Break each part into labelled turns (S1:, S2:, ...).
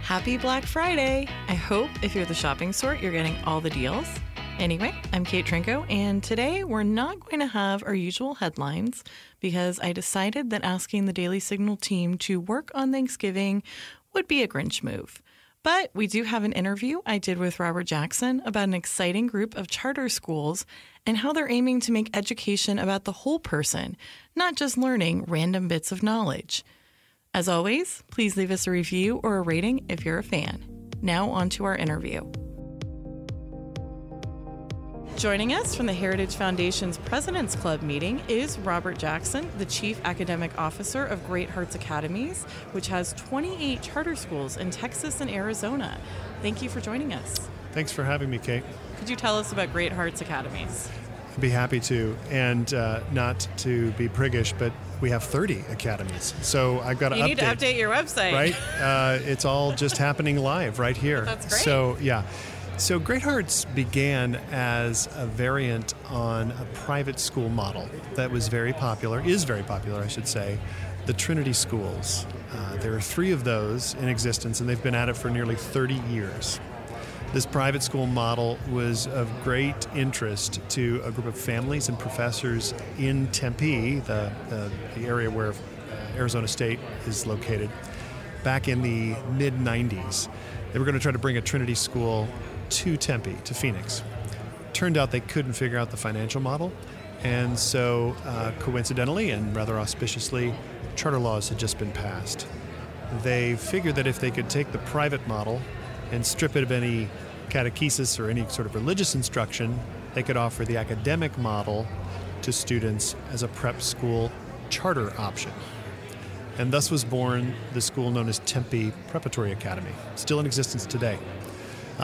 S1: Happy Black Friday! I hope if you're the shopping sort, you're getting all the deals. Anyway, I'm Kate Trinko, and today we're not going to have our usual headlines because I decided that asking the Daily Signal team to work on Thanksgiving would be a Grinch move. But we do have an interview I did with Robert Jackson about an exciting group of charter schools and how they're aiming to make education about the whole person, not just learning random bits of knowledge. As always, please leave us a review or a rating if you're a fan. Now on to our interview. Joining us from the Heritage Foundation's President's Club meeting is Robert Jackson, the Chief Academic Officer of Great Hearts Academies, which has 28 charter schools in Texas and Arizona. Thank you for joining us.
S2: Thanks for having me, Kate.
S1: Could you tell us about Great Hearts Academies?
S2: I'd be happy to, and not to be priggish, but we have 30 academies. So I've got to update.
S1: You need to update your website.
S2: Right? It's all just happening live right here.
S1: That's great.
S2: So, yeah. So Great Hearts began as a variant on a private school model that was very popular, is very popular, I should say, the Trinity schools. There are 3 of those in existence, and they've been at it for nearly 30 years. This private school model was of great interest to a group of families and professors in Tempe, the area where Arizona State is located, back in the mid-90s. They were going to try to bring a Trinity school to Tempe, to Phoenix. Turned out they couldn't figure out the financial model, and so coincidentally and rather auspiciously, charter laws had just been passed. They figured that if they could take the private model and strip it of any catechesis or any sort of religious instruction, they could offer the academic model to students as a prep school charter option. And thus was born the school known as Tempe Preparatory Academy, still in existence today.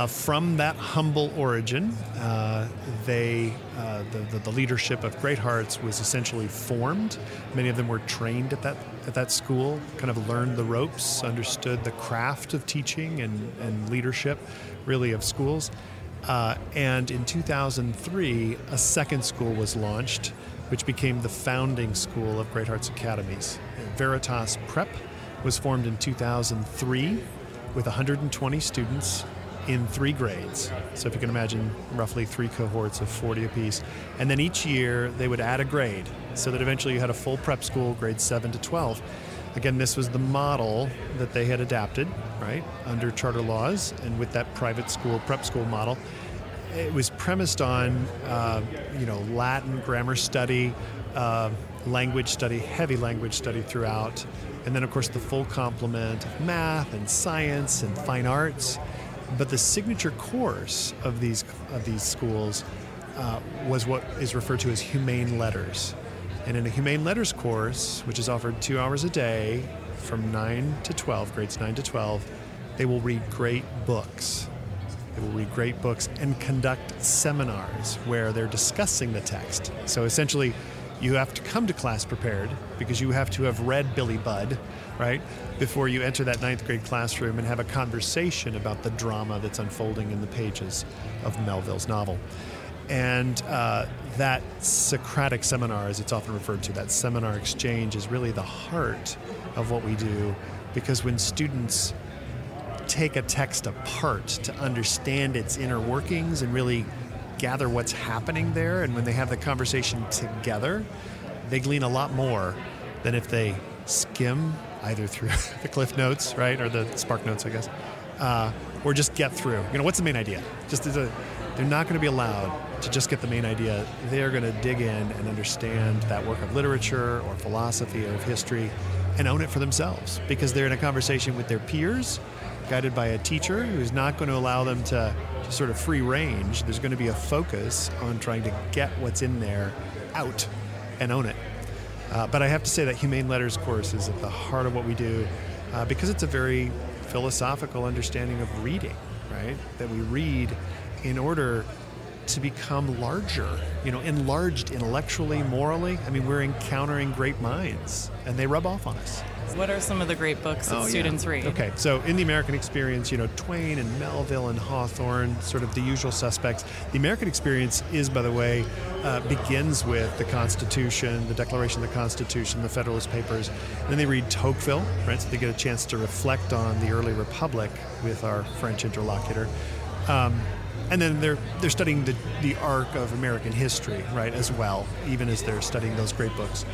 S2: From that humble origin, the leadership of Great Hearts was essentially formed. Many of them were trained at that school, kind of learned the ropes, understood the craft of teaching and leadership, really, of schools. And in 2003, a second school was launched, which became the founding school of Great Hearts Academies. Veritas Prep was formed in 2003 with 120 students in 3 grades. So if you can imagine, roughly 3 cohorts of 40 apiece. And then each year they would add a grade so that eventually you had a full prep school, grades 7 to 12. Again, this was the model that they had adapted, right, under charter laws and with that private school, prep school model. It was premised on, Latin grammar study, language study, heavy language study throughout. And then, of course, the full complement of math and science and fine arts. But the signature course of these schools was what is referred to as humane letters. And in a humane letters course, which is offered 2 hours a day from 9 to 12, grades 9 to 12, they will read great books. They will read great books and conduct seminars where they're discussing the text. So essentially, you have to come to class prepared because you have to have read Billy Budd, right, before you enter that 9th grade classroom and have a conversation about the drama that's unfolding in the pages of Melville's novel. And that Socratic seminar, as it's often referred to, that seminar exchange is really the heart of what we do, because when students take a text apart to understand its inner workings and really gather what's happening there, and when they have the conversation together, they glean a lot more than if they skim either through the Cliff Notes, right, or the Spark Notes, I guess, or just get through. What's the main idea? They're not going to be allowed to just get the main idea. They're going to dig in and understand that work of literature or philosophy or of history and own it for themselves, because they're in a conversation with their peers, guided by a teacher who's not going to allow them to sort of free range. There's going to be a focus on trying to get what's in there out and own it. But I have to say that Humane Letters course is at the heart of what we do, because it's a very philosophical understanding of reading, right? That we read in order to become larger, enlarged intellectually, morally. I mean, we're encountering great minds, and they rub off on us.
S1: What are some of the great books that students read?
S2: Okay, so in the American experience, Twain and Melville and Hawthorne, sort of the usual suspects. The American experience is, by the way, begins with the Constitution, the Declaration of the Constitution, the Federalist Papers. And then they read Tocqueville, right? So they get a chance to reflect on the early republic with our French interlocutor. And then they're studying the arc of American history, right, as well, even as they're studying those great books.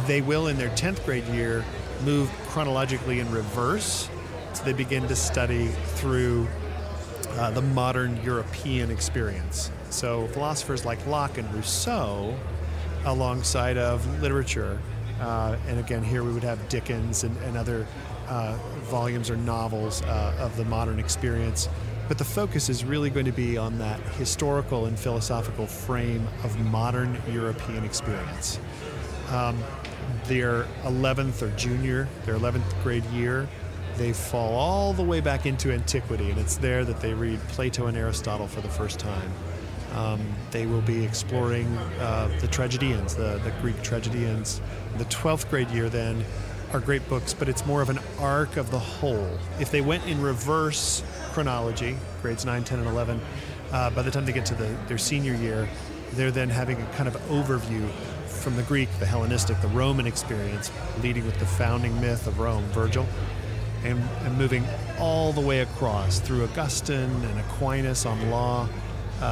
S2: They will, in their 10th grade year, move chronologically in reverse. So they begin to study through the modern European experience. So philosophers like Locke and Rousseau, alongside of literature. And again, here we would have Dickens and other volumes or novels of the modern experience. But the focus is really going to be on that historical and philosophical frame of modern European experience. Their 11th or junior, their 11th grade year, they fall all the way back into antiquity, and it's there that they read Plato and Aristotle for the first time. They will be exploring the tragedians, the Greek tragedians. The 12th grade year then are great books, but it's more of an arc of the whole. If they went in reverse chronology, grades 9, 10, and 11, by the time they get to their senior year, they're then having a kind of overview from the Greek, the Hellenistic, the Roman experience, leading with the founding myth of Rome, Virgil, and moving all the way across through Augustine and Aquinas on law,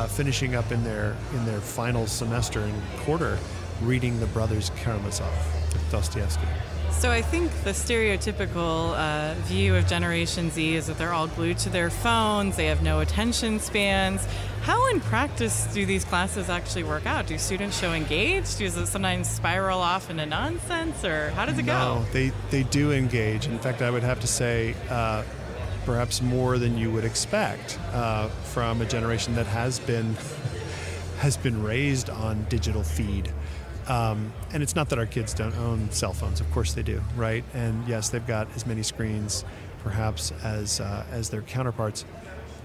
S2: finishing up in their final semester and quarter reading the Brothers Karamazov with Dostoevsky.
S1: So I think the stereotypical view of Generation Z is that they're all glued to their phones, they have no attention spans. How in practice do these classes actually work out? Do students show engaged? Does it sometimes spiral off into nonsense, or how does it go?
S2: No, they do engage. In fact, I would have to say perhaps more than you would expect from a generation that has been raised on digital feed. And it's not that our kids don't own cell phones. Of course they do, right? And yes, they've got as many screens, perhaps, as their counterparts,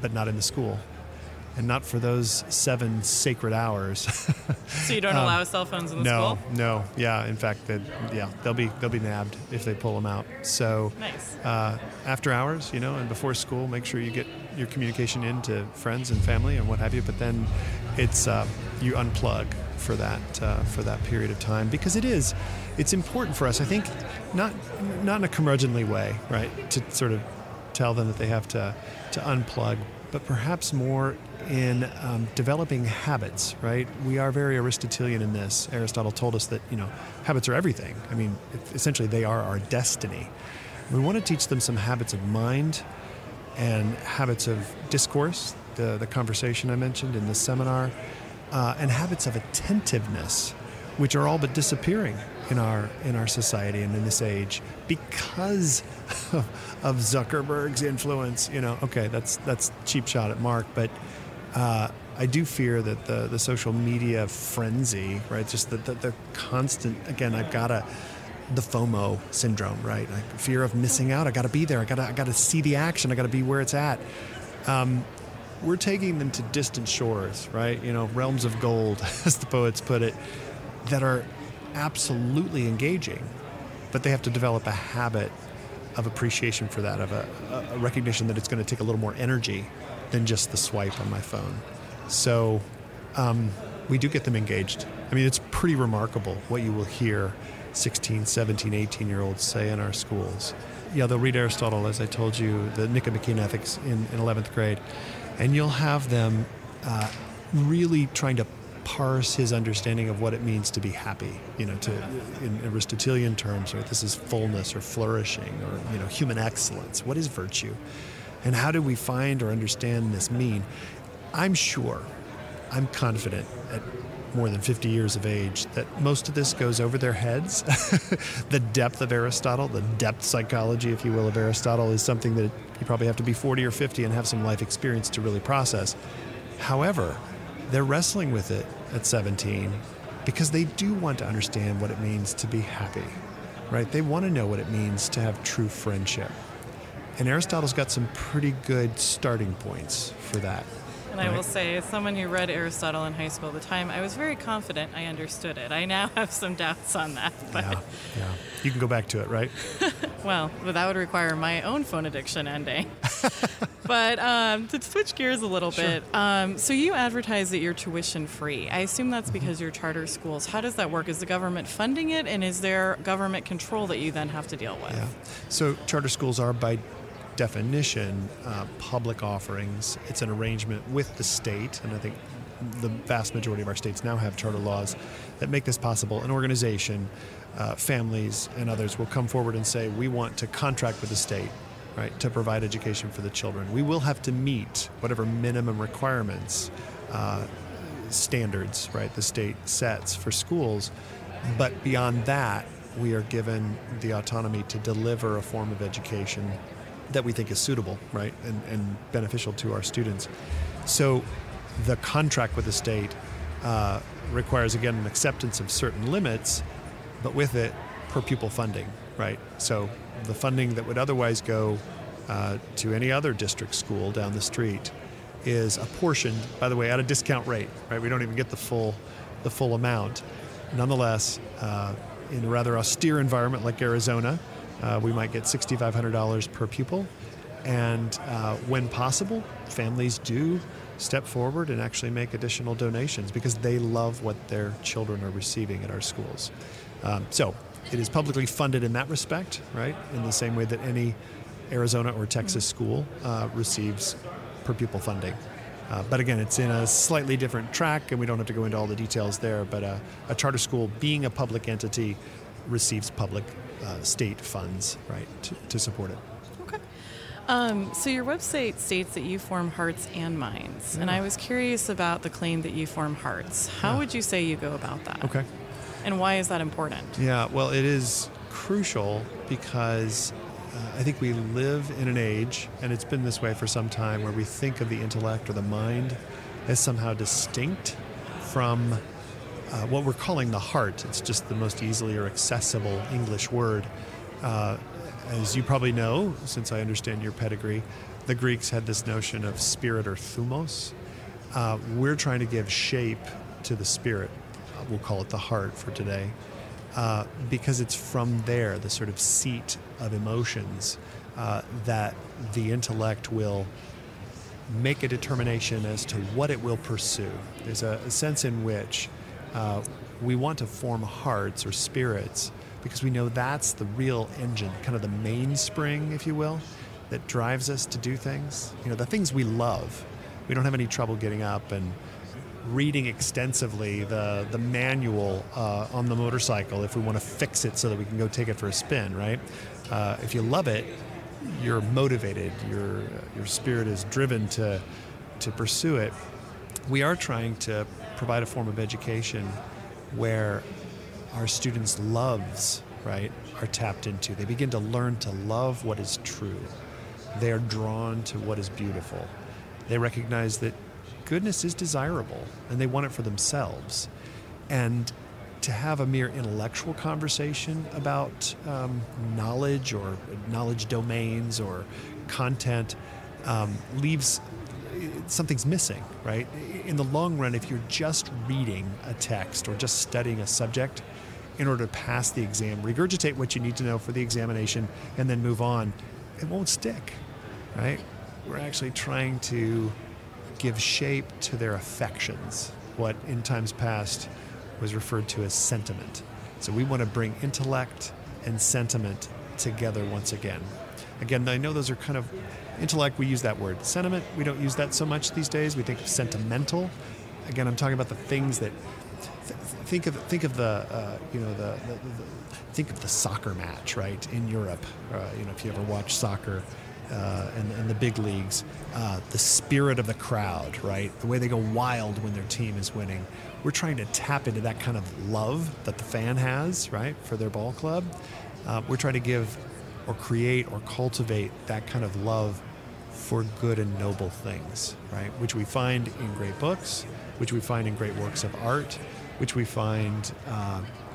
S2: but not in the school, and not for those 7 sacred hours.
S1: So you don't allow cell phones in the school?
S2: No. Yeah, in fact, they'll be nabbed if they pull them out. So
S1: nice.
S2: After hours, and before school, make sure you get your communication in to friends and family and what have you. But then it's you unplug for that period of time, because it's important for us, I think, not in a curmudgeonly way, right, to sort of tell them that they have to unplug, but perhaps more in developing habits, right? We are very Aristotelian in this. Aristotle told us that, habits are everything. I mean, essentially they are our destiny. We want to teach them some habits of mind and habits of discourse, the conversation I mentioned in this seminar, and habits of attentiveness, which are all but disappearing in our society and in this age because of Zuckerberg's influence. Okay, that's cheap shot at Mark, but I do fear that the social media frenzy, right? Just the constant. Again, the FOMO syndrome, right? Fear of missing out. I got to be there. I got to see the action. I got to be where it's at. We're taking them to distant shores, right? Realms of gold, as the poets put it, that are absolutely engaging, but they have to develop a habit of appreciation for that, of a recognition that it's going to take a little more energy than just the swipe on my phone. So we do get them engaged. I mean, it's pretty remarkable what you will hear 16, 17, 18-year-olds say in our schools. Yeah, they'll read Aristotle, as I told you, the Nicomachean Ethics in 11th grade. And you'll have them really trying to parse his understanding of what it means to be happy, in Aristotelian terms, right? This is fullness or flourishing or, human excellence. What is virtue? And how do we find or understand this mean? I'm confident at more than 50 years of age that most of this goes over their heads. The depth of Aristotle, the depth psychology, if you will, of Aristotle is something that you probably have to be 40 or 50 and have some life experience to really process. However, they're wrestling with it at 17 because they do want to understand what it means to be happy, right? They want to know what it means to have true friendship. And Aristotle's got some pretty good starting points for that.
S1: And I will say, as someone who read Aristotle in high school at the time, I was very confident I understood it. I now have some doubts on that. But
S2: Yeah. You can go back to it, right?
S1: well, but that would require my own phone addiction ending. But to switch gears a little bit, so you advertise that you're tuition free. I assume that's because you're charter schools. How does that work? Is the government funding it, and is there government control that you then have to deal with?
S2: Yeah. So charter schools are, by definition, public offerings. It's an arrangement with the state, and I think the vast majority of our states now have charter laws that make this possible. An organization, families, and others will come forward and say, we want to contract with the state, right, to provide education for the children. We will have to meet whatever minimum requirements, standards, right, the state sets for schools, but beyond that, we are given the autonomy to deliver a form of education that we think is suitable, right, and beneficial to our students. So the contract with the state requires, again, an acceptance of certain limits, but with it, per pupil funding, right? So the funding that would otherwise go to any other district school down the street is apportioned, by the way, at a discount rate, right? We don't even get the full amount. Nonetheless, in a rather austere environment like Arizona, we might get $6,500 per pupil, and when possible, families do step forward and actually make additional donations because they love what their children are receiving at our schools. So it is publicly funded in that respect, right, in the same way that any Arizona or Texas school receives per pupil funding. But again, it's in a slightly different track, and we don't have to go into all the details there, but a charter school, being a public entity, receives public state funds, right, to support it.
S1: Okay. So your website states that you form hearts and minds, and I was curious about the claim that you form hearts. How would you say you go about that?
S2: Okay.
S1: And why is that important?
S2: Yeah, well, it is crucial because I think we live in an age, and it's been this way for some time, where we think of the intellect or the mind as somehow distinct from what we're calling the heart. It's just the most easily or accessible English word. As you probably know, since I understand your pedigree, the Greeks had this notion of spirit or thumos. We're trying to give shape to the spirit. We'll call it the heart for today, because it's from there, the sort of seat of emotions, that the intellect will make a determination as to what it will pursue. There's a sense in which we want to form hearts or spirits because we know that's the real engine, kind of the mainspring, if you will, that drives us to do things. You know, the things we love. We don't have any trouble getting up and reading extensively the manual on the motorcycle if we want to fix it so that we can go take it for a spin, right? If you love it, you're motivated. Your spirit is driven to pursue it. We are trying to provide a form of education where our students' loves, right, are tapped into. They begin to learn to love what is true. They are drawn to what is beautiful. They recognize that goodness is desirable, and they want it for themselves. And to have a mere intellectual conversation about knowledge or knowledge domains or content leaves something's missing, right? In the long run, if you're just reading a text or just studying a subject in order to pass the exam, regurgitate what you need to know for the examination, and then move on, it won't stick, right? We're actually trying to give shape to their affections, what in times past was referred to as sentiment. So we want to bring intellect and sentiment together once again. Again, I know those are kind of intellect, we use that word. Sentiment, we don't use that so much these days. We think of sentimental. Again, I'm talking about the things that think of the think of the soccer match, right, in Europe. If you ever watch soccer and the big leagues, the spirit of the crowd, right, the way they go wild when their team is winning. We're trying to tap into that kind of love that the fan has, right, for their ball club. We're trying to give or create or cultivate that kind of love for good and noble things, right? Which we find in great books, which we find in great works of art, which we find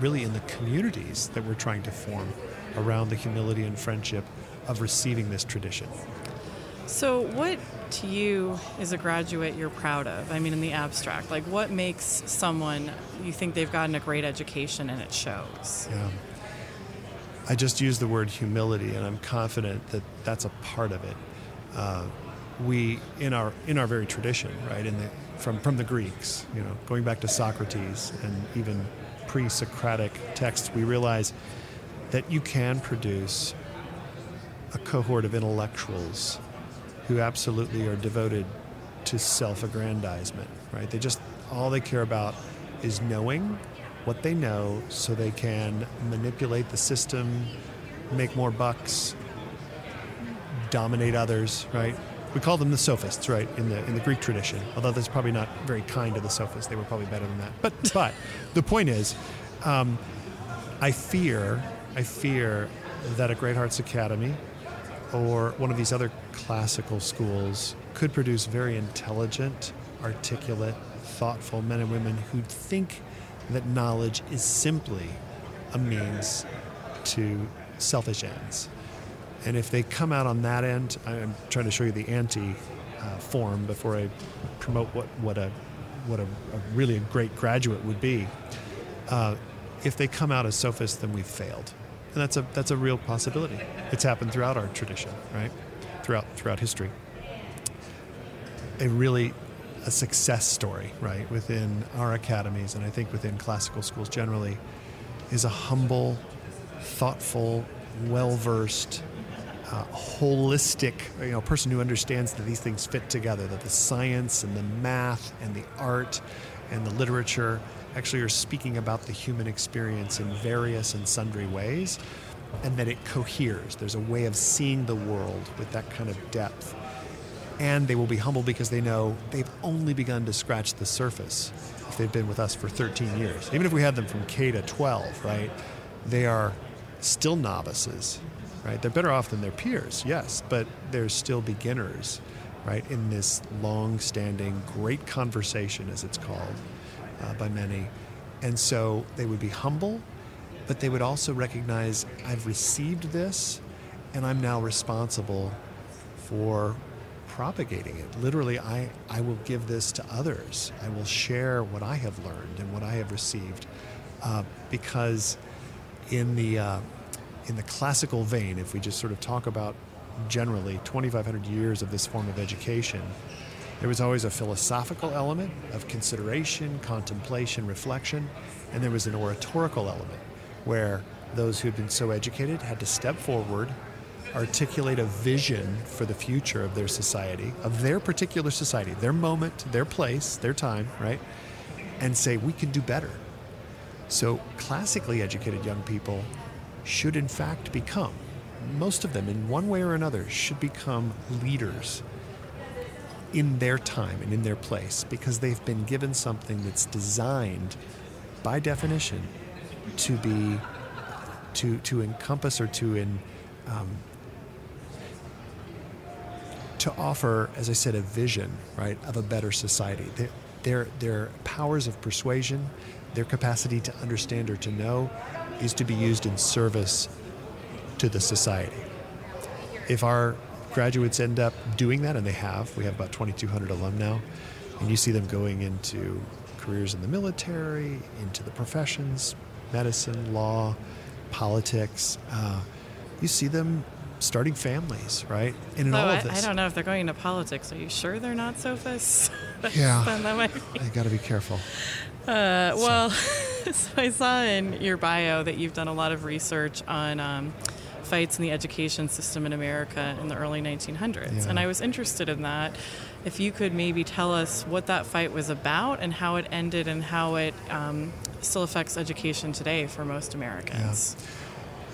S2: really in the communities that we're trying to form around the humility and friendship of receiving this tradition.
S1: So what to you is a graduate you're proud of? I mean, in the abstract, like what makes someone you think they've gotten a great education and it shows?
S2: Yeah. I just used the word humility, and I'm confident that that's a part of it. We, in our very tradition, right, from the Greeks, going back to Socrates and even pre-Socratic texts, we realize that you can produce a cohort of intellectuals who absolutely are devoted to self-aggrandizement, right? All they care about is knowing what they know so they can manipulate the system, make more bucks, dominate others, right? We call them the sophists, right, in the Greek tradition, although that's probably not very kind to the sophists. They were probably better than that. But the point is, I fear that a Great Hearts Academy or one of these other classical schools could produce very intelligent, articulate, thoughtful men and women who think that knowledge is simply a means to selfish ends. And if they come out on that end, I'm trying to show you the anti-form before I promote what a really great graduate would be. If they come out as sophists, then we've failed. And that's a real possibility. It's happened throughout our tradition, right? Throughout history. A success story, right, within our academies, and I think within classical schools generally, is a humble, thoughtful, well-versed, holistic, person who understands that these things fit together, that the science and the math and the art and the literature actually are speaking about the human experience in various and sundry ways, and that it coheres. There's a way of seeing the world with that kind of depth. And they will be humble because they know they've only begun to scratch the surface if they've been with us for 13 years. Even if we had them from K to 12, right, they are still novices, right? They're better off than their peers, yes, but they're still beginners, right, in this long-standing great conversation, as it's called by many. And so they would be humble, but they would also recognize, I've received this, and I'm now responsible for propagating it. Literally, I will give this to others. I will share what I have learned and what I have received, because in the classical vein, if we just sort of talk about generally 2,500 years of this form of education, there was always a philosophical element of consideration, contemplation, reflection, and there was an oratorical element where those who had been so educated had to step forward, articulate a vision for the future of their society, of their particular society, their moment, their place, their time, right? And say, we can do better. So classically educated young people should in fact become, most of them in one way or another, should become leaders in their time and in their place, because they've been given something that's designed by definition to be, to encompass or to offer, as I said, a vision, right, of a better society. Their powers of persuasion, their capacity to understand or to know is to be used in service to the society. If our graduates end up doing that, and we have about 2,200 alum now, and you see them going into careers in the military, into the professions, medicine, law, politics, you see them starting families, right? And in all of this,
S1: I don't know if they're going into politics. Are you sure they're not sophists?
S2: Yeah,
S1: that might be.
S2: You got to be careful.
S1: Well, so I saw in your bio that you've done a lot of research on fights in the education system in America in the early 1900s, and I was interested in that. If you could maybe tell us what that fight was about and how it ended and how it still affects education today for most Americans.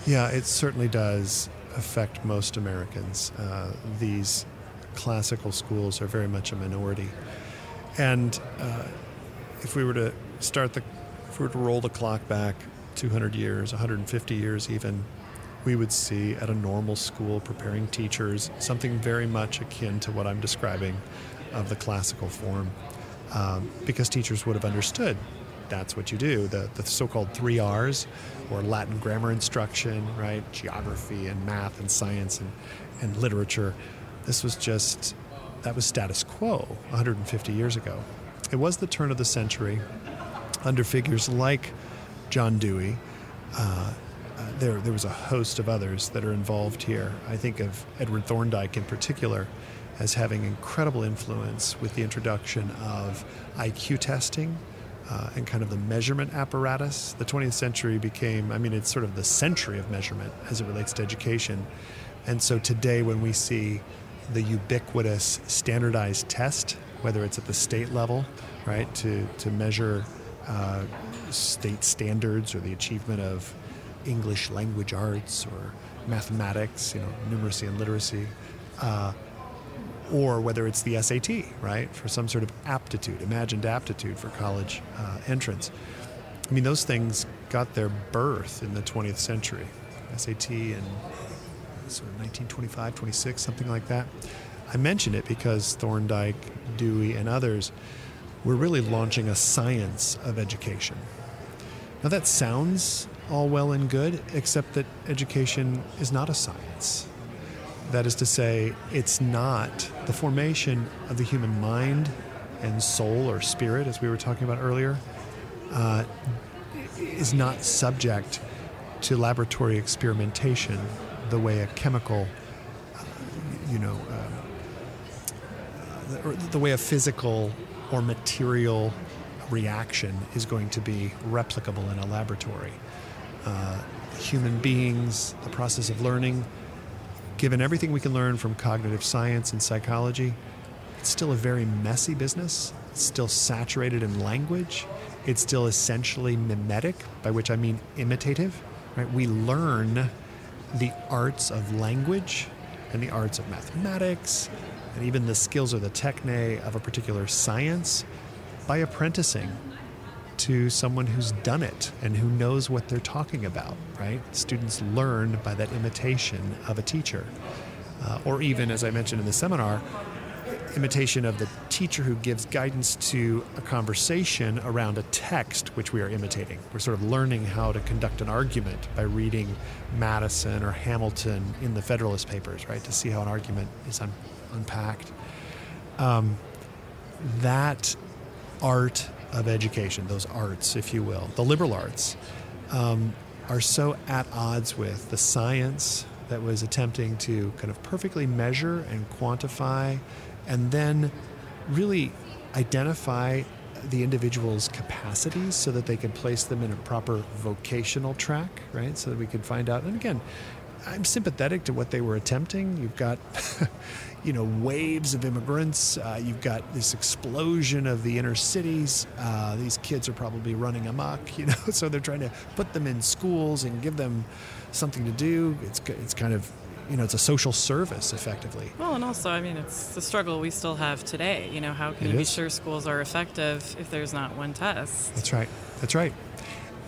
S2: Yeah, it certainly does affect most Americans. These classical schools are very much a minority. And if we were to roll the clock back 200 years, 150 years even, we would see at a normal school preparing teachers something very much akin to what I'm describing of the classical form, because teachers would have understood that's what you do. The so-called 3 R's, or Latin grammar instruction, right? Geography and math and science and literature, That was status quo 150 years ago. It was the turn of the century under figures like John Dewey. There was a host of others that are involved here. I think of Edward Thorndike in particular as having incredible influence with the introduction of IQ testing and kind of the measurement apparatus. The 20th century became, it's sort of the century of measurement as it relates to education. And so today when we see the ubiquitous standardized test, whether it's at the state level, right, to measure state standards or the achievement of English language arts or mathematics, numeracy and literacy, or whether it's the SAT, right, for some sort of aptitude, imagined aptitude for college entrance. Those things got their birth in the 20th century. SAT in sort of 1925, 26, something like that. I mention it because Thorndike, Dewey, and others were really launching a science of education. Now that sounds all well and good, except that education is not a science. That is to say, it's not the formation of the human mind and soul or spirit, as we were talking about earlier, is not subject to laboratory experimentation the way a chemical, the way a physical or material reaction is going to be replicable in a laboratory. Human beings, the process of learning, given everything we can learn from cognitive science and psychology, it's still a very messy business. It's still saturated in language. It's still essentially mimetic, by which I mean imitative. Right? We learn the arts of language and the arts of mathematics and even the skills or the techne of a particular science by apprenticing to someone who's done it and who knows what they're talking about, right? Students learn by that imitation of a teacher. Or even, as I mentioned in the seminar, imitation of the teacher who gives guidance to a conversation around a text which we are imitating. We're sort of learning how to conduct an argument by reading Madison or Hamilton in the Federalist Papers, right, to see how an argument is unpacked. That art of education, those arts, if you will, the liberal arts, are so at odds with the science that was attempting to kind of perfectly measure and quantify and then really identify the individual's capacities so that they could place them in a proper vocational track, right? So that we could find out. And again, I'm sympathetic to what they were attempting. You've got, waves of immigrants. You've got this explosion of the inner cities. These kids are probably running amok, so they're trying to put them in schools and give them something to do. It's kind of, it's a social service, effectively.
S1: Well, and also, it's the struggle we still have today. How can you be sure schools are effective if there's not one test?
S2: That's right.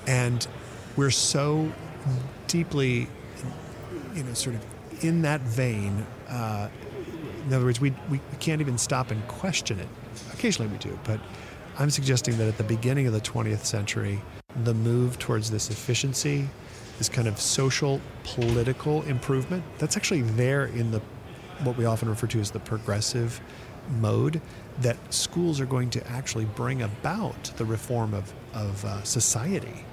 S2: And we're so deeply, sort of in that vein. In other words, we can't even stop and question it. Occasionally we do, but I'm suggesting that at the beginning of the 20th century, the move towards this efficiency, this kind of social, political improvement, that's actually there in what we often refer to as the progressive mode, that schools are going to actually bring about the reform of society.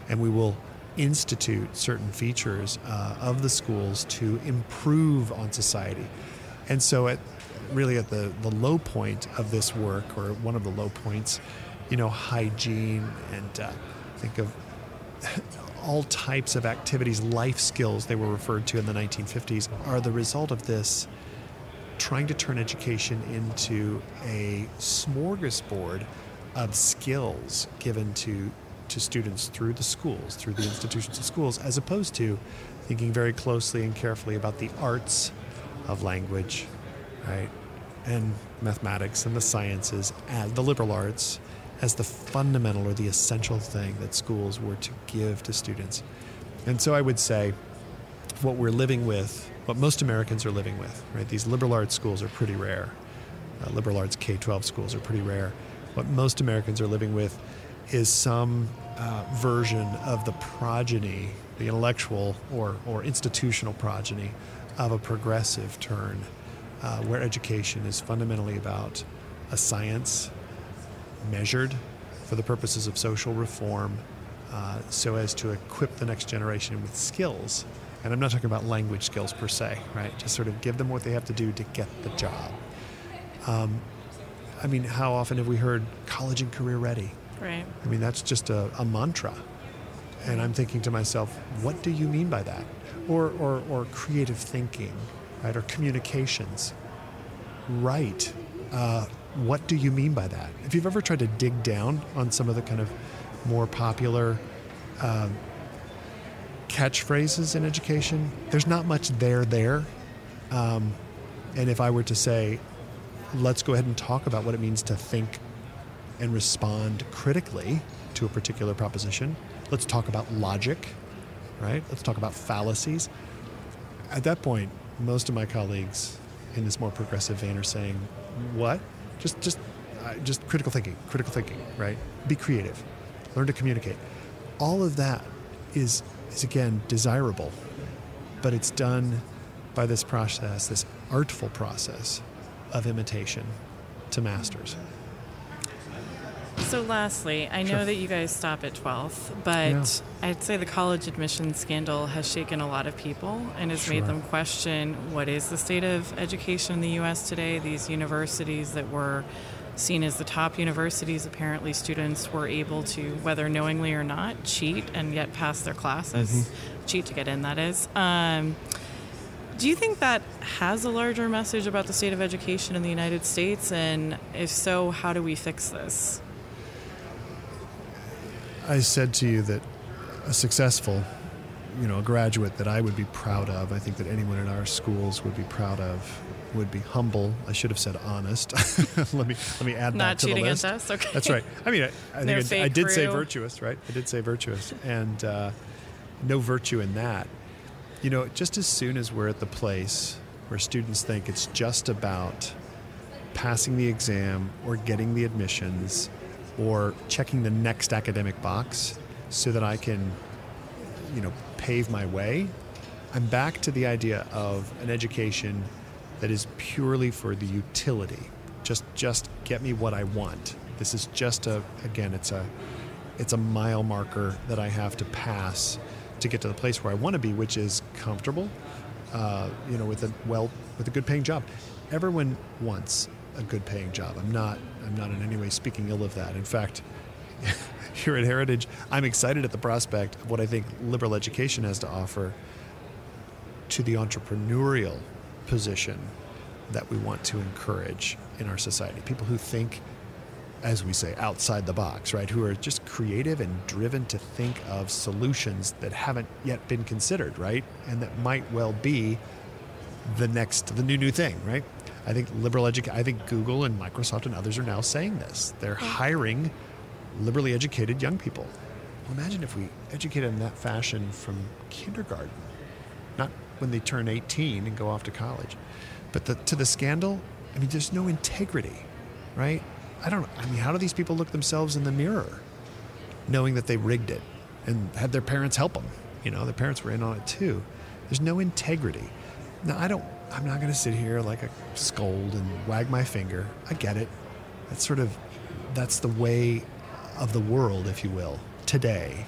S2: And we will institute certain features of the schools to improve on society. And so at the low point of this work, or one of the low points, hygiene and think of all types of activities, life skills they were referred to in the 1950s, are the result of this trying to turn education into a smorgasbord of skills given to students through the schools, through the institutions of schools, as opposed to thinking very closely and carefully about the arts of language, right, and mathematics and the sciences, as the liberal arts, as the fundamental or the essential thing that schools were to give to students. And so I would say what we're living with, what most Americans are living with, right, these liberal arts schools are pretty rare. Liberal arts K-12 schools are pretty rare. What most Americans are living with is some version of the progeny, the intellectual or institutional progeny of a progressive turn where education is fundamentally about a science measured for the purposes of social reform, so as to equip the next generation with skills. And I'm not talking about language skills per se, right? Just sort of give them what they have to do to get the job. I mean, how often have we heard college and career ready?
S1: Right.
S2: I mean, that's just a mantra. And I'm thinking to myself, what do you mean by that? Or creative thinking, right? Or communications. Right. What do you mean by that? If you've ever tried to dig down on some of the kind of more popular catchphrases in education, there's not much there. And if I were to say, let's go ahead and talk about what it means to think and respond critically to a particular proposition. Let's talk about logic, right? Let's talk about fallacies. At that point, most of my colleagues in this more progressive vein are saying, what? Just critical thinking, right? Be creative, learn to communicate. All of that is again desirable, but it's done by this process, this artful process of imitation to masters.
S1: So lastly, I know that you guys stop at 12th, but I'd say the college admissions scandal has shaken a lot of people and has made them question what is the state of education in the U.S. today. These universities that were seen as the top universities, apparently students were able to, whether knowingly or not, cheat and yet pass their classes. Cheat to get in, that is. Do you think that has a larger message about the state of education in the United States? And if so, how do we fix this?
S2: I said to you that a successful, a graduate that I would be proud of, I think that anyone in our schools would be proud of, would be humble. I should have said honest. let me add that to the list. Not cheating at tests? Okay. That's right. I mean, I think I did say virtuous, right? I did say virtuous. And no virtue in that. Just as soon as we're at the place where students think it's just about passing the exam or getting the admissions or checking the next academic box so that I can, pave my way, I'm back to the idea of an education that is purely for the utility. Just get me what I want. This is just it's a mile marker that I have to pass to get to the place where I want to be, which is comfortable, with a good paying job. Everyone wants a good paying job. I'm not in any way speaking ill of that. In fact, here at Heritage, I'm excited at the prospect of what I think liberal education has to offer to the entrepreneurial position that we want to encourage in our society. People who think, as we say, outside the box, right? Who are just creative and driven to think of solutions that haven't yet been considered, right? And that might well be the new thing, right? I think I think Google and Microsoft and others are now saying this. They're hiring liberally educated young people. Well, imagine if we educated in that fashion from kindergarten, not when they turn 18 and go off to college. But to the scandal, I mean, there's no integrity, right? How do these people look themselves in the mirror knowing that they rigged it and had their parents help them? Their parents were in on it too. There's no integrity. Now, I'm not going to sit here like a scold and wag my finger. I get it. That's the way of the world, if you will, today.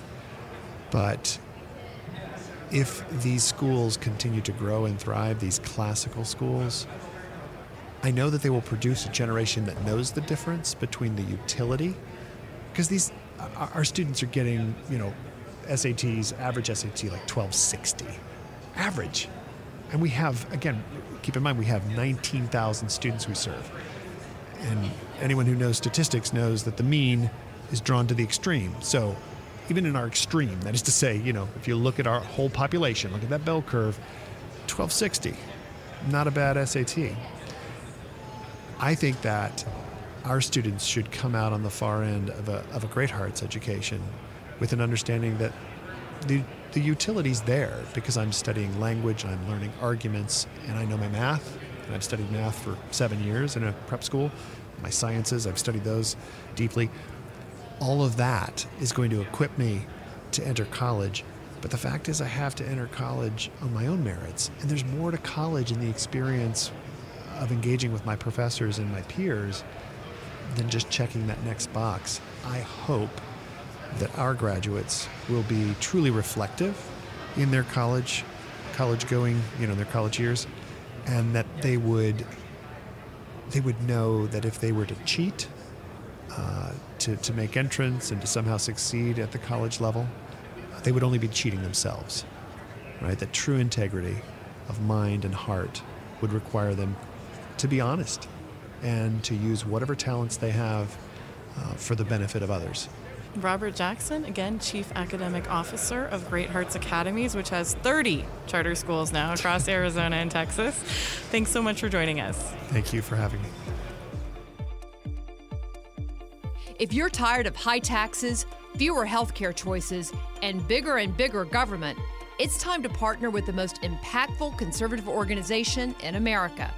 S2: But if these schools continue to grow and thrive, these classical schools, I know that they will produce a generation that knows the difference between the utility, because our students are getting, SATs, average SAT like 1260, average. And we have, again, keep in mind, we have 19,000 students we serve. And anyone who knows statistics knows that the mean is drawn to the extreme. So even in our extreme, that is to say, if you look at our whole population, look at that bell curve, 1260, not a bad SAT. I think that our students should come out on the far end of a Great Hearts education with an understanding that the utility's there because I'm studying language and I'm learning arguments and I know my math, and I've studied math for 7 years in a prep school. My sciences, I've studied those deeply. All of that is going to equip me to enter college. But the fact is I have to enter college on my own merits. And there's more to college in the experience of engaging with my professors and my peers than just checking that next box. I hope that our graduates will be truly reflective in their college going, their college years, and that they would know that if they were to cheat, to make entrance and to somehow succeed at the college level, they would only be cheating themselves, right? That true integrity of mind and heart would require them to be honest and to use whatever talents they have for the benefit of others.
S1: Robert Jackson, again, Chief Academic Officer of Great Hearts Academies, which has 30 charter schools now across Arizona and Texas. Thanks so much for joining us.
S2: Thank you for having me.
S3: If you're tired of high taxes, fewer healthcare choices, and bigger government, it's time to partner with the most impactful conservative organization in America.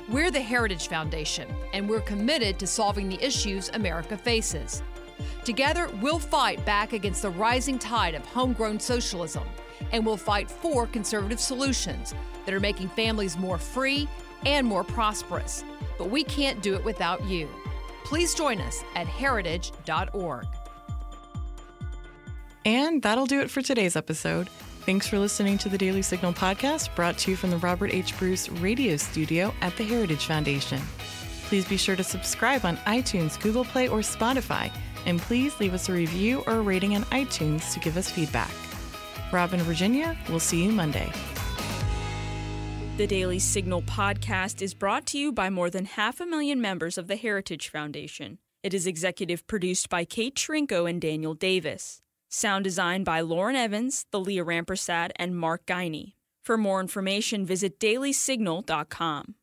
S3: We're the Heritage Foundation, and we're committed to solving the issues America faces. Together, we'll fight back against the rising tide of homegrown socialism, and we'll fight for conservative solutions that are making families more free and more prosperous. But we can't do it without you. Please join us at heritage.org.
S1: And that'll do it for today's episode. Thanks for listening to the Daily Signal podcast, brought to you from the Robert H. Bruce Radio Studio at the Heritage Foundation. Please be sure to subscribe on iTunes, Google Play, or Spotify, and please leave us a review or a rating on iTunes to give us feedback. Rob and Virginia, we'll see you Monday.
S4: The Daily Signal podcast is brought to you by more than 500,000 members of the Heritage Foundation. It is executive produced by Kate Trinko and Daniel Davis. Sound design by Lauren Evans, Thalia Rampersad, and Mark Guiney. For more information, visit dailysignal.com.